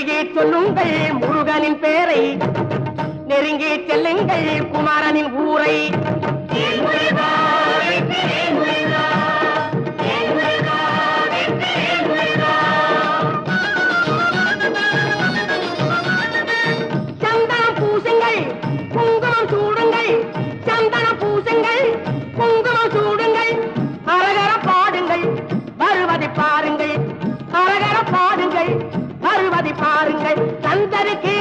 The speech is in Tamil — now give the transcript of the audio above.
முருகி சொல்லுங்கள் முருகனின் பேரை, நெருங்கி செல்லுங்கள் குமாரனின் ஊரை. சந்தனம் பூசுங்கள் குங்குமம் சூடுங்கள், சந்தனம் பூசுங்கள் குங்குமம் சூடுங்கள், அரகர பாடுங்கள் வருவதை பாருங்கள், அரகர பாடுங்கள் வருவதை பாருங்கள். சந்தருக்கு